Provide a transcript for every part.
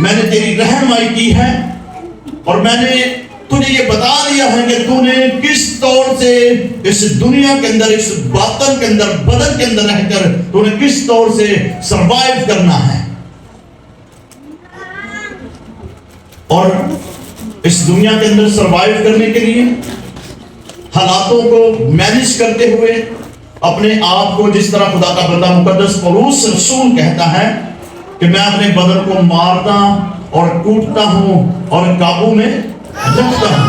میں نے تیری رہنمائی کی ہے اور میں نے تجھے یہ بتا دیا ہے کہ تو نے کس طور سے اس دنیا کے اندر، اس باطن کے اندر، بدن کے اندر رہ کر تو نے کس طور سے سروائیو کرنا ہے، اور اس دنیا کے اندر سروائیو کرنے کے لیے حالاتوں کو مینج کرتے ہوئے اپنے آپ کو، جس طرح خدا کا بندہ مقدس پولس رسول کہتا ہے کہ میں اپنے بدن کو مارتا اور کوٹتا ہوں اور قابو میں رکھتا ہوں.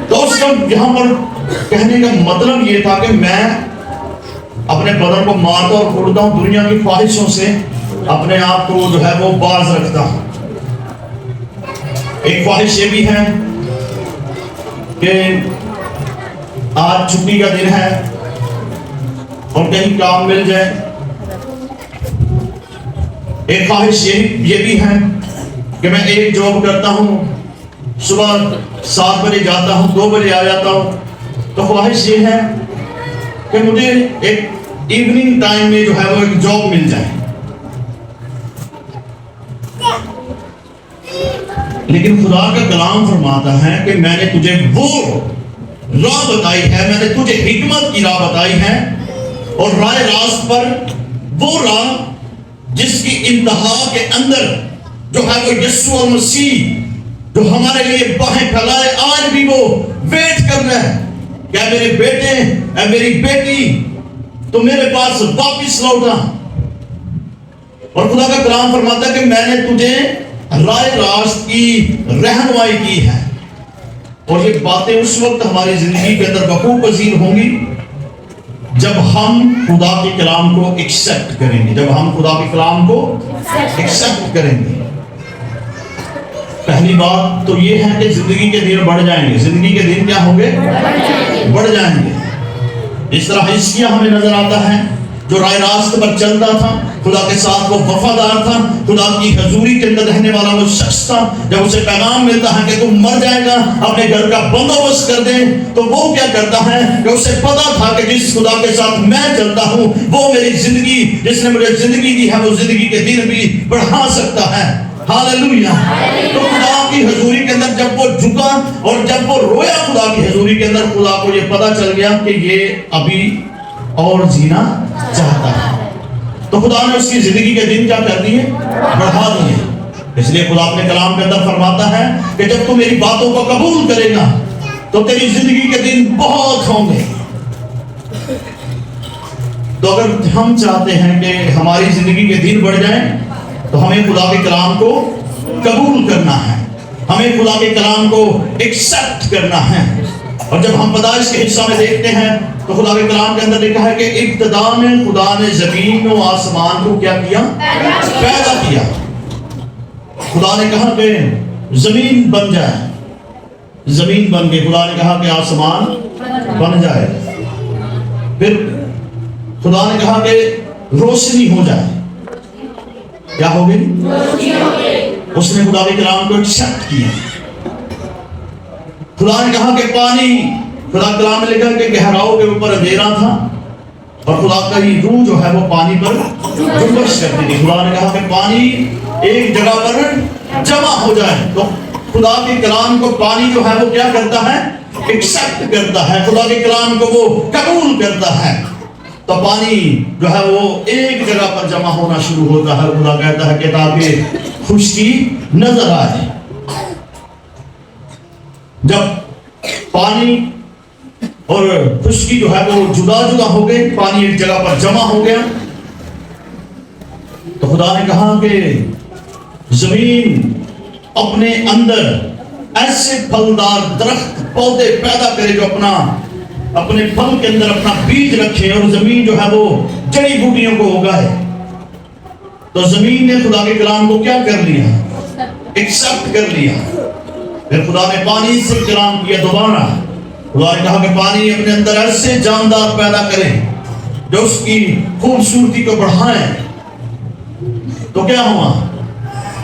تو اس کا یہاں پر کہنے کا مطلب یہ تھا کہ میں اپنے بدن کو مارتا اور کوٹتا ہوں، دنیا کی خواہشوں سے اپنے آپ کو جو ہے وہ باز رکھتا ہوں. ایک خواہش یہ بھی ہے کہ آج چھٹی کا دن ہے اور کہیں کام مل جائے. ایک خواہش یہ بھی ہے کہ میں ایک جاب کرتا ہوں، صبح 7 بجے جاتا ہوں، 2 بجے آ جاتا ہوں، تو خواہش یہ ہے کہ مجھے ایک ایوننگ ٹائم میں جو ہے وہ ایک جاب مل جائے. لیکن خدا کا کلام فرماتا ہے کہ میں نے تجھے وہ راہ بتائی ہے، میں نے تجھے حکمت کی راہ بتائی ہے، اور راہ راست پر وہ راہ جس کی انتہا کے اندر جو ہے وہ یسوع المسیح جو ہمارے لیے باہیں پھیلائے آج بھی وہ ویٹ کر رہا ہے کہ اے میرے بیٹے، اے میری بیٹی، تو میرے پاس واپس لوٹا. اور خدا کا کلام فرماتا ہے کہ میں نے تجھے راہ راست کی رہنمائی کی ہے. اور یہ باتیں اس وقت ہماری زندگی کے اندر وقوع پذیر ہوں گی جب ہم خدا کے کلام کو ایکسپٹ کریں گے، جب ہم خدا کے کلام کو ایکسپٹ کریں گے. پہلی بات تو یہ ہے کہ زندگی کے دن بڑھ جائیں گے. زندگی کے دن کیا ہوں گے؟ بڑھ جائیں گے. اس طرح حزقیہ ہمیں نظر آتا ہے جو راہ راست پر چلتا تھا، خدا کے ساتھ وہ وفادار تھا، خدا کی حضوری کے اندر رہنے والا وہ شخص تھا. جب اسے پیغام ملتا ہے کہ تم مر جائے گا، اپنے گھر کا بندوبست کر دیں، تو وہ کیا کرتا ہے کہ اسے پتا تھا کہ جس خدا کے ساتھ میں چلتا ہوں وہ میری زندگی، جس نے مجھے زندگی دی ہے، وہ زندگی کے دن بھی بڑھا سکتا ہے. ہاللویہ. تو خدا کی حضوری کے اندر جب وہ جھکا اور جب وہ رویا خدا کی حضوری کے اندر، خدا کو یہ پتا چل گیا کہ یہ ابھی اور جینا چاہتا ہے. تو خدا نے اس کی زندگی کے دن کیا کر دیے؟ بڑھا دیے. اس لیے خدا اپنے کلام کے اندر فرماتا ہے کہ جب تو میری باتوں کو قبول کرے گا تو تیری زندگی کے دن بہت ہوں گے. تو اگر ہم چاہتے ہیں کہ ہماری زندگی کے دن بڑھ جائیں تو ہمیں خدا کے کلام کو قبول کرنا ہے، ہمیں خدا کے کلام کو ایکسپٹ کرنا ہے. اور جب ہم پیدائش کے حصہ میں دیکھتے ہیں تو خدا کے کلام کے اندر لکھا ہے کہ ابتدا میں خدا نے زمین و آسمان کو کیا کیا؟ پیدا کیا. خدا نے کہا کہ زمین بن جائے، زمین بن گئی. خدا نے کہا کہ آسمان بن جائے. پھر خدا نے کہا کہ روشنی ہو جائے. کیا ہو گئی؟ اس نے خدا کے کلام کو ایکسپٹ کیا. خدا نے کہا کہ پانی، خدا کلام میں لکھا کہ گہراؤں کے اوپر اندھیرا تھا اور خدا کا یہ روح جو ہے وہ پانی پر جنبش کرتی تھی. خدا نے کہا کہ پانی ایک جگہ پر جمع ہو جائے. تو خدا کے کلام کو پانی جو ہے وہ کیا کرتا ہے؟ ایکسپٹ کرتا ہے. خدا کے کلام کو وہ قبول کرتا ہے. تو پانی جو ہے وہ ایک جگہ پر جمع ہونا شروع ہوتا ہے. خدا کہتا ہے کہ تاکہ خشکی نظر آئے. جب پانی اور خشکی جو ہے وہ جدا جدا ہو گئے، پانی ایک جگہ پر جمع ہو گیا، تو خدا نے کہا کہ زمین اپنے اندر ایسے پھلدار درخت پودے پیدا کرے جو اپنے پھل کے اندر اپنا بیج رکھے، اور زمین جو ہے وہ جڑی بوٹیوں کو اگائے. تو زمین نے خدا کے کلام کو کیا کر لیا؟ ایکسپٹ کر لیا. پھر خدا نے پانی سے کلام کیا دوبارہ. خدا نے کہا کہ پانی اپنے اندر ایسے جاندار پیدا کرے جو اس کی خوبصورتی کو بڑھائیں. تو کیا ہوا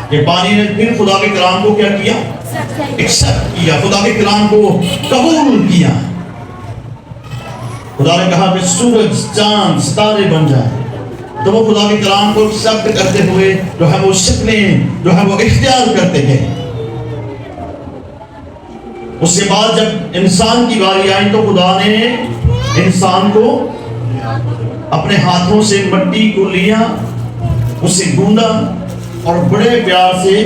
کہ پانی نے پھر خدا کے کلام کو کیا کیا؟ ایکسپٹ کیا. خدا کے کلام کو قبول کیا. خدا نے کہا کہ سورج، چاند، ستارے بن جائے. تو وہ خدا کے کلام کو ایکسپٹ کرتے ہوئے جو ہے وہ شکلیں جو ہے وہ اختیار کرتے ہیں. اس کے بعد جب انسان کی باری آئی تو خدا نے انسان کو اپنے ہاتھوں سے مٹی کو لیا, اسے گوندا اور بڑے پیار سے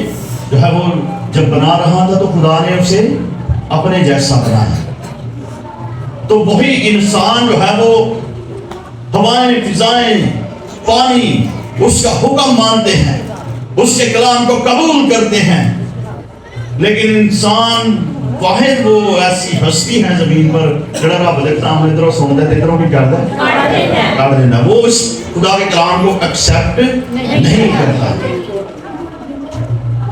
جو ہے وہ جب بنا رہا تھا تو خدا نے اسے اپنے جیسا بنایا. تو وہی انسان جو ہے وہ ہوائیں, فضائیں, پانی اس کا حکم مانتے ہیں, اس کے کلام کو قبول کرتے ہیں, لیکن انسان واحد وہ ایسی ہستی ہے زمین پر جڑا رب دے کلام ادھروں سنتا ہے ادھروں بھی کرتا ہے کاٹ دینا, وہ اس خدا کے کلام کو ایکسپٹ نہیں کرتا.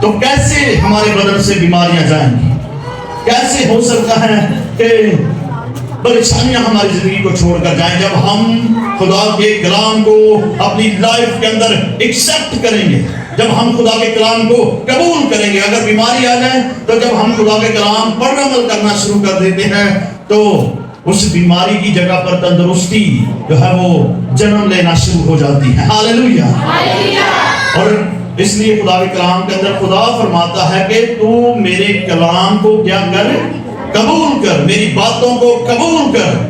تو کیسے ہمارے بدن سے بیماریاں جائیں گی؟ کیسے ہو سکتا ہے کہ پریشانیاں ہماری زندگی کو چھوڑ کر جائیں جب ہم خدا کے کلام کو اپنی لائف کے اندر ایکسپٹ کریں گے, جب ہم خدا کے کلام کو قبول کریں گے. اگر بیماری آ جائے تو جب ہم خدا کے کلام پر عمل کرنا شروع کر دیتے ہیں تو اس بیماری کی جگہ پر تندرستی جو ہے وہ جنم لینا شروع ہو جاتی ہے. ہاللیلویا. اور اس لیے خدا کے کلام کے اندر خدا فرماتا ہے کہ تو میرے کلام کو کیا کر, قبول کر, میری باتوں کو قبول کر.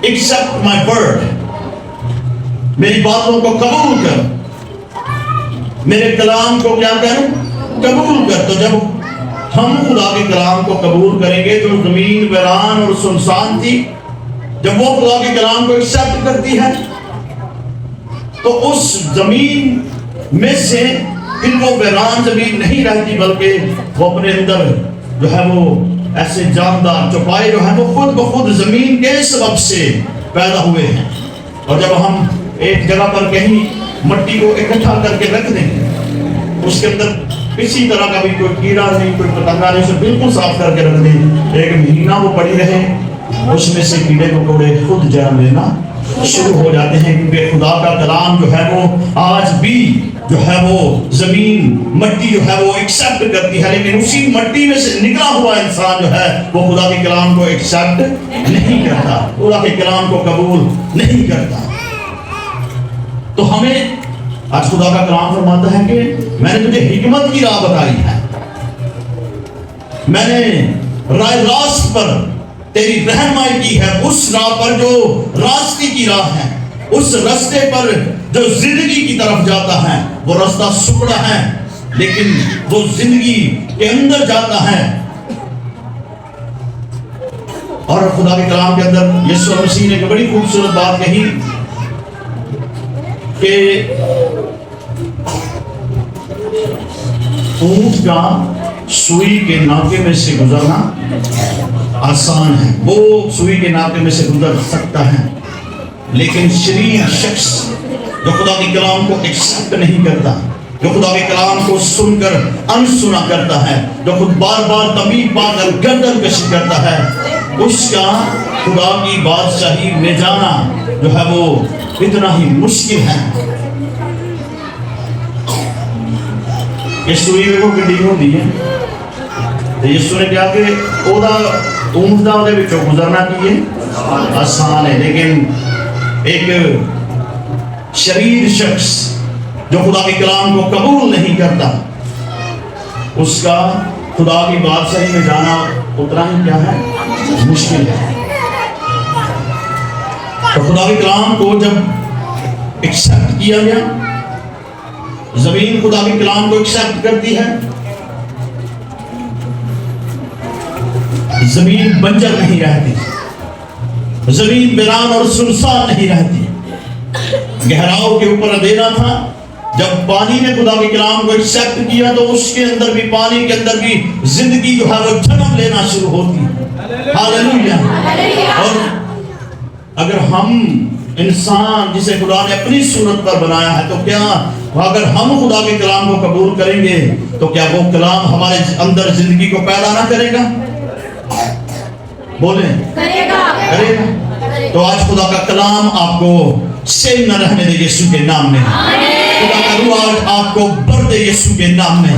Accept my word. میری باتوں کو قبول کر, میرے کلام کو کیا کر, قبول کر. تو جب ہم خدا کے کلام کو قبول کریں گے جو زمین ویران اور سنسان تھی, جب وہ خدا کے کلام کو ایکسپٹ کرتی ہے تو اس زمین میں سے پھر وہ ویران زمین نہیں رہتی بلکہ وہ اپنے اندر جو ہے وہ ایسے جاندار چوپائے جو ہیں وہ خود بخود زمین کے سبب سے پیدا ہوئے ہیں. اور جب ہم ایک جگہ پر کہیں مٹی کو اکٹھا کر کے رکھ دیں, اس کے اندر کسی طرح کا بھی کوئی کیڑا نہیں, کوئی پتنگا نہیں, اسے بالکل صاف کر کے رکھ دیں, 1 مہینہ وہ پڑی رہے, اس میں سے کیڑے مکوڑے خود جنم لینا شروع ہو جاتے ہیں. کیونکہ خدا کا کلام جو ہے وہ آج بھی جو ہے وہ زمین مٹی جو ہے وہ ایکسپٹ کرتی ہے, لیکن اسی مٹی میں سے نکلا ہوا انسان جو ہے وہ خدا کے کلام کو ایکسپٹ نہیں کرتا, خدا کے کلام کو قبول نہیں کرتا. تو ہمیں آج خدا کا کلام فرماتا ہے کہ میں نے تجھے حکمت کی راہ بتائی ہے, میں نے راہ راست پر تیری رہنمائی کی ہے, اس راہ پر جو راستے کی راہ ہے, اس راستے پر جو زندگی کی طرف جاتا ہے. وہ راستہ سکڑا ہے لیکن وہ زندگی کے اندر جاتا ہے. اور خدا کے کلام کے اندر یسوع مسیح نے ایک بڑی خوبصورت بات کہی کہ اونٹ کا سوئی کے ناکے میں سے گزرنا آسان ہے, وہ سوئی کے ناکے میں سے گزر سکتا ہے, لیکن شریر شخص جو خدا کے کلام کو ایکسپٹ نہیں کرتا, جو خدا کے کلام کو سن کر انسنا کرتا ہے, جو خود بار بار طبیب پا کر گردن کشی کرتا ہے, اس کا خدا کی بادشاہی میں جانا جو ہے وہ اتنا ہی مشکل ہے. یہ سوئی میں کو گڈی ہوندی ہے تو یسوع نے کہا کہ اودا اونٹ دا دے وچوں گزرنا کی ہے آسان ہے, لیکن ایک شریر شخص جو خدا کے کلام کو قبول نہیں کرتا, اس کا خدا کی بادشاہی میں جانا اتنا ہی کیا ہے, مشکل ہے. تو خدا کے کلام کو جب ایکسپٹ کیا گیا, زمین خدا کے کلام کو ایکسپٹ کرتی ہے, زمین بنجر نہیں رہتی, زمین ویران اور سنسان نہیں رہتی. گہراؤ کے اوپر اندھیرا تھا, جب پانی نے خدا کے کلام کو ایکسپٹ کیا تو اس کے اندر بھی, پانی کے اندر بھی زندگی جو ہے وہ جنم لینا شروع ہوتی. ہاللیلویا. اور اگر ہم انسان جسے خدا نے اپنی صورت پر بنایا ہے تو کیا اگر ہم خدا کے کلام کو قبول کریں گے تو کیا وہ کلام ہمارے اندر زندگی کو پیدا نہ کرے گا؟ بولیں کرے گا. تو آج خدا کا کلام آپ کو سیم نہ رہنے دے یسوع کے نام میں. خدا کا روح آج آپ کو بھر دے یسوع کے نام میں.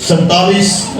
47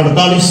48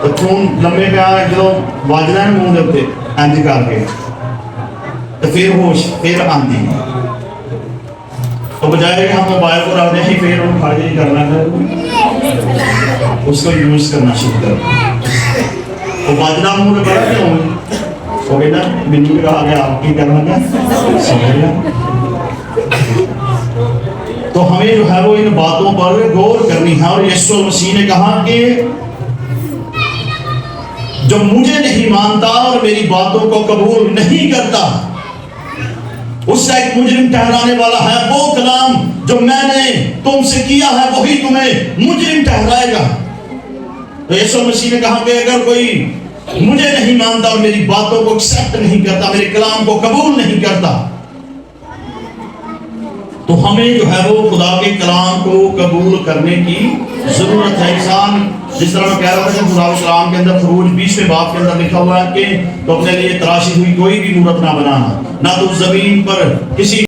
تو خون لمبے پہ آ جو واجنا ہے منہ دے اوتے انج کر کے تو پھر ہوش پھر آندی تو بجائے کہ ہم موبائل کو رکھ دیں پھر ہم کھڑے نہیں کرنا ہے اس کو یوز کرنا شروع کر وہ واجنا منہ دے بڑا کیوں ہو گیا نا مینو نے کہا کہ آپ کی کرنا کیا سمجھ لیا تو ہمیں جو ہے وہ ان باتوں پر غور کرنی ہے اور یسوع مسیح نے کہا کہ جو مجھے نہیں مانتا اور میری باتوں کو قبول نہیں کرتا اس سے ایک مجرم ٹھہرانے والا ہے وہ کلام جو میں نے تم سے کیا ہے وہی تمہیں مجرم ٹھہرائے گا تو یسوع مسیح نے کہا کہ اگر کوئی مجھے نہیں مانتا اور میری باتوں کو ایکسپٹ نہیں کرتا میرے کلام کو قبول نہیں کرتا تو ہمیں جو ہے وہ خدا کے کلام کو قبول کرنے کی ضرورت ہے انسان جس طرح میں کہہ رہا تھا کہ خدا کے کلام کے اندر خروج 20ویں باب کے اندر لکھا ہوا ہے کہ تو اپنے لیے تراشی ہوئی کوئی بھی مورت نہ بنانا نہ تو زمین پر کسی